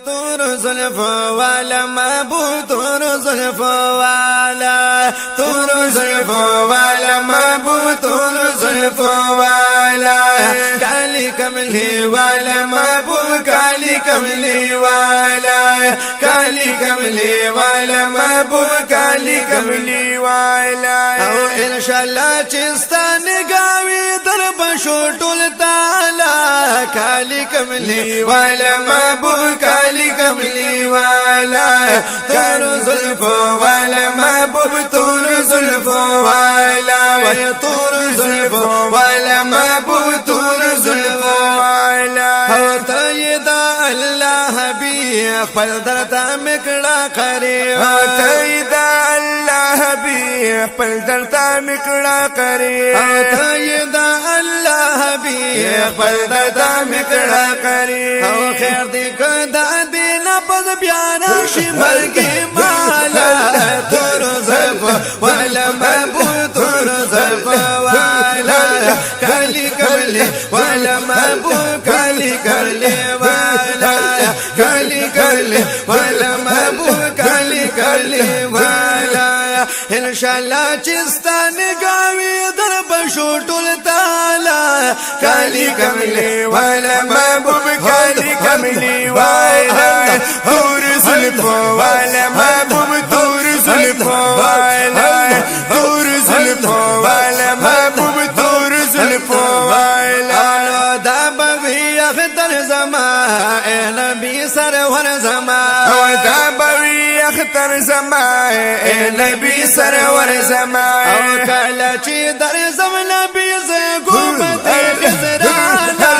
तोर जुल्फो वाला महबूब तोर जुल्फो वाला तोर जुल्फो वाला महबूब तोर जुल्फो वाला काली कमली वाला महबूब काली कमली वाला काली कमली वाला महबूब काली कमली वाला او इंशाल्लाह चिस्तान गावी दर बशो टुलताला काली कमली वाला महबूब काली कमली वाला तोर जुल्फो वाला महबूब तोर जुल्फो वाला तोर जुल्फो वाला महबूब तोर जुल्फो वाला तयदा अल्लाह भी खपल दरता मिकड़ा करे तयदा अल्लाह भी खपल दरता मिकड़ा करे तयदा अल्लाह भी खपल दरता मिकड़ा करे खैर देखो दादी न पद प्यारा शिमर के माला तोर जुल्फो वाला महबूब तोर जुल्फो वाला काली कमली वाला महबूब काली कमली वाला काली कमली वाला महबूब काली कमली वाला इंशाल्लाह चिस्तान गावी दर बशो टुलताला काली कमली वाला महबूब काली कमली वाला तोर जुल्फो वाला महबूब तोर जुल्फो वाला तोर जुल्फो वाला महबूब तोर जुल्फो वाला दा बवी अख्तर जमा ए नबी सरवर जमा दा बवी अख्तर जमा ए नबी सरवर जमा काला ची दर जम नबी से गुमत खजराना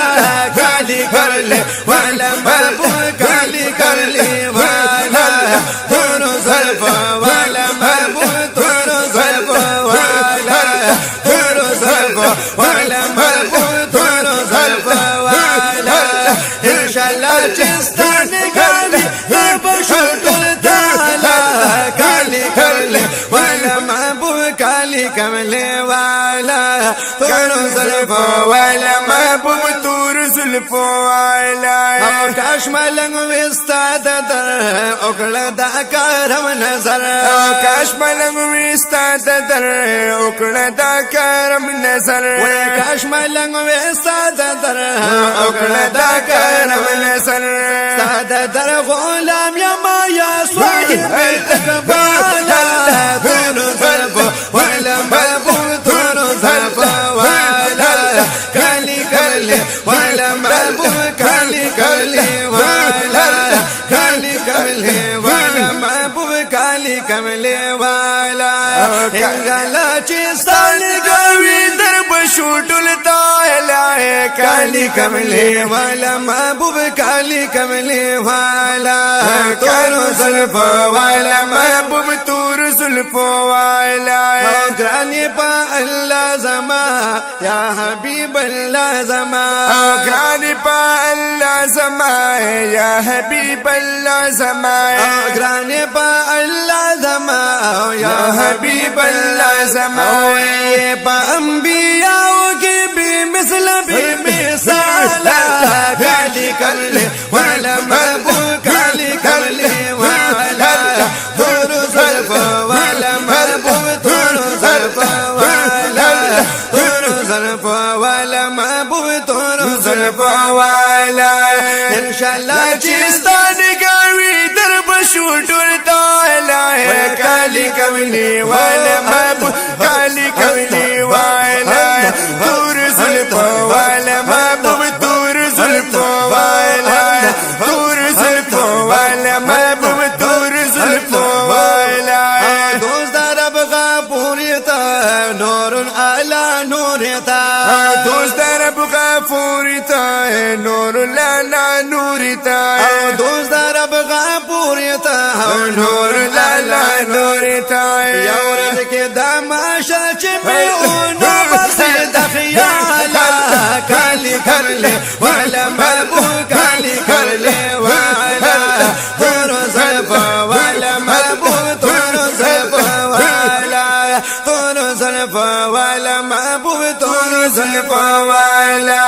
काली कर ले वाला महबूब काली कर ले वाला तोर जुल्फो वाला महबूब तोर जुल्फो वाला तोर जुल्फो वाला महबूब तोर जुल्फो वाला इंशाल्लाह चिस्तान गावी बशो टुलताला काली कर ले वाला महबूब काली कमली वाला तोर जुल्फो वाला महबूब तोर जुल्फो वाला काश मलंग विस्ताद दर उकड़ा दा करम नजर काश मलंग विस्ताद दर उकड़ा दा करम नजर काश मलंग विस्ताद दर उकड़ा दा करम नजर साद दर गुलाम या माया साहिब इकबाला तोर जुल्फो वाला महबूब तोर जुल्फो वाला काली कर ले वाला महबूब काली कर ले वाला काली कमली वाला महबूब काली कमली वाला इंशाल्लाह चिस्तान गावी दर बशो टुलताला काली कमली वाला महबूब काली कमली वाला तोर जुल्फो वाला महबूब तोर जुल्फो वाला ग्रानी पा अल्लाह जमा या हबीब अल्लाह जमा ग्रानी पा अल्लाह जमा या हबीब अल्लाह जमा ग्रानी पा अल्लाह जमा या हबीब अल्लाह जमा ये पा अंबियाओं की भी मिसल भी मिसाला काली कर ले वाला महबूब काली कर ले वाला तोर जुल्फो वाला महबूब तोर जुल्फो वाला तोर जुल्फो वाला महबूब तोर जुल्फो वाला इंशाल्लाह चिस्तान गावी दर बशो टुलताला काली कमली वाला महबूब काली कमली वाला तोर जुल्फो वाला महबूब तोर जुल्फो वाला तोर जुल्फो वाला महबूब तोर जुल्फो वाला दोस्त रब गफूरिता नूर अला नूरिता दोस्त रब गफूरिता नूर अला नूरिता दोस्त रब गफूरिता नूर अला नूरिता यौरद के दमाशा चिमे उनो बस दखियाला काली कर ले वाला महबूब काली कर ले वाला तोर जुल्फो वाला महबूब तोर जुल्फो वाला तोर जुल्फो वाला महबूब तोर जुल्फो वाला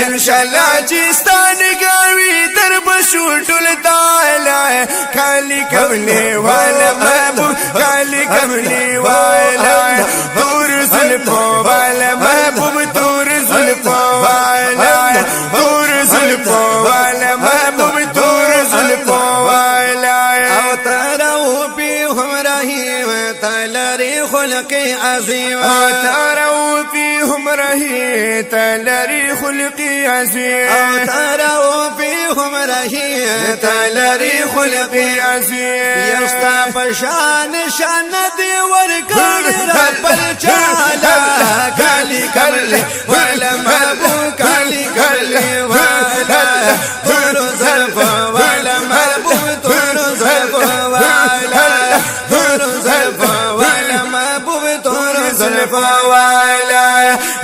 इंशाल्लाह चिस्तान गावी दर बशो टुलताला काली कमली वाला महबूब काली कमली वाला दूर जुल्फों वाला महबूब दूर जुल्फों वाला दूर जुल्फों वाला महबूब दूर जुल्फों वाला अवतरऊ हम रहीम तलरी खुल्क़ अज़ीम अवतरऊ हम रहीम तलरी खुल्क़ अज़ीम अवतरऊ हम रहीम तलरी खुल्क़ अज़ीम यस्ता पशान शान देवर कर रब्बल चाला काली करले वाला महबूब काली करले वाला दूर जुल्फों वाला महबूब दूर जुल्फों वाला दूर जुल्फों वाला महबूब दूर जुल्फों वाला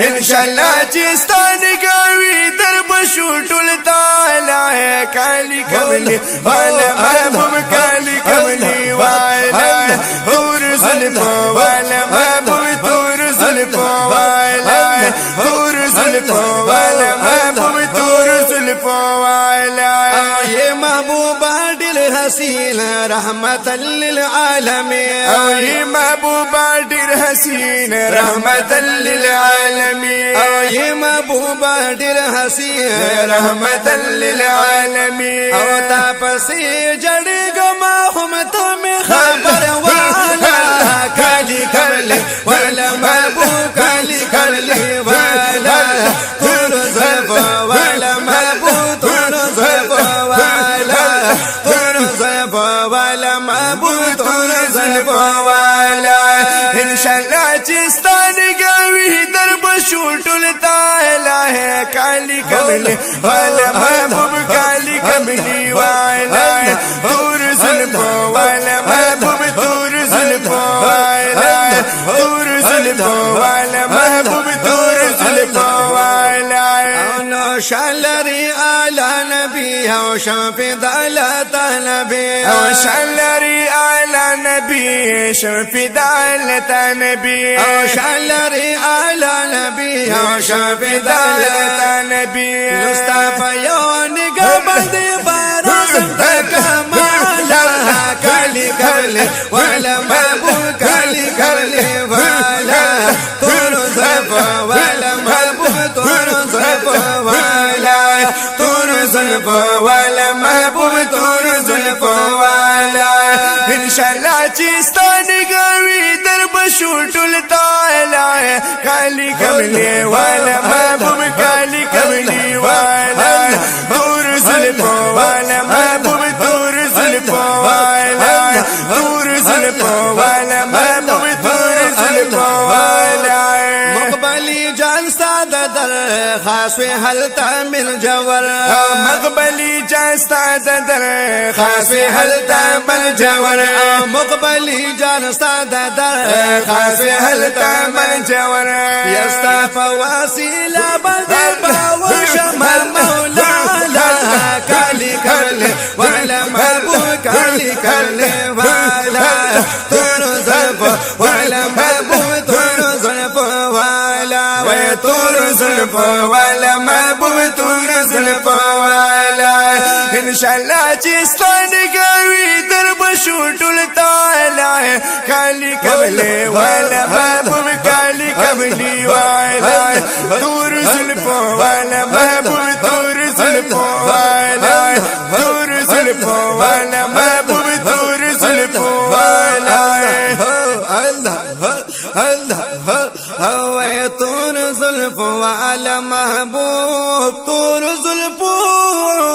इंशाअल्लाह चिस्तान गावी दरब शूटुल ताला है काली कमली वाला महबूब काली कमली वाला दूर जुल्फों वाला महबूब दूर जुल्फों वाला दूर जुल्फों वाला महबूब दूर जुल्फों वाला ये महबूबा दिल हसीन रहमतल लिल आलमीन ये महबूबा दिल हसीन रहमतल लिल आलमीन ये महबूबा दिल हसीन रहमतल लिल आलमीन और तापसी जड़ गमा हम तुम्हें खबर वाला काली करले वाला महबूब काली करले वाला दूर जुल्फों वाला महबूब दूर जुल्फों वाला दूर जुल्फों वाला महबूब दूर जुल्फों वाला इंशाअल्लाह चिस्तान गावी दरब शूटुल ताला है काली कमली वाला महबूब काली कमली वाला दूर जुल्फों वाला महबूब दूर जुल्फों वाला दूर जुल्फों वाला महबूब दूर जुल्फों वाला शलरी आला नबी हो शफिदाला तनबी हो शलरी आला नबी शफिदाला तनबी हो शलरी आला नबी हो शफिदाला तनबी मुस्तफा योन गबद बारसम कमाला काली करले वाला महबूब काली करले वाला दूर जुल्फों वाला महबूब दूर जुल्फों वाला दूर जुल्फों वाला महबूब दूर जुल्फों वाला इंशाअल्लाह चिस्तान गावी दरब शूटुल ताला है काली कमली वाला महबूब काली कमली वाला दूर जुल्फों वाला महबूब दूर जुल्फों वाला दूर जुल्फों वाला महबूब दूर जुल्फों वाला मकबली जान सादा दर खास हलता मिल जवर मकबली जान सादा दर खास हलता मिल जवर मकबली जान सादा दर खास हलता मिल जवर यस्ता फवासीला बदल बावश मौला काली करले वाला महबूब काली करले वाला दूर जुल्फों वाला महबूब दूर जुल्फों वाला वे दूर जुल्फों वाला महबूब दूर जुल्फों वाला इंशाअल्लाह चिस्तान गावी दरब शूटुल ताला है काली कमली वाला महबूब काली कमली वाला दूर जुल्फों वाला महबूब दूर जुल्फों वाला दूर जुल्फों वाला महबूब दूर जुल्फों वाला अल्लाह अल्लाह तूर जुल्फों वाला महबूब तूर जुल्फों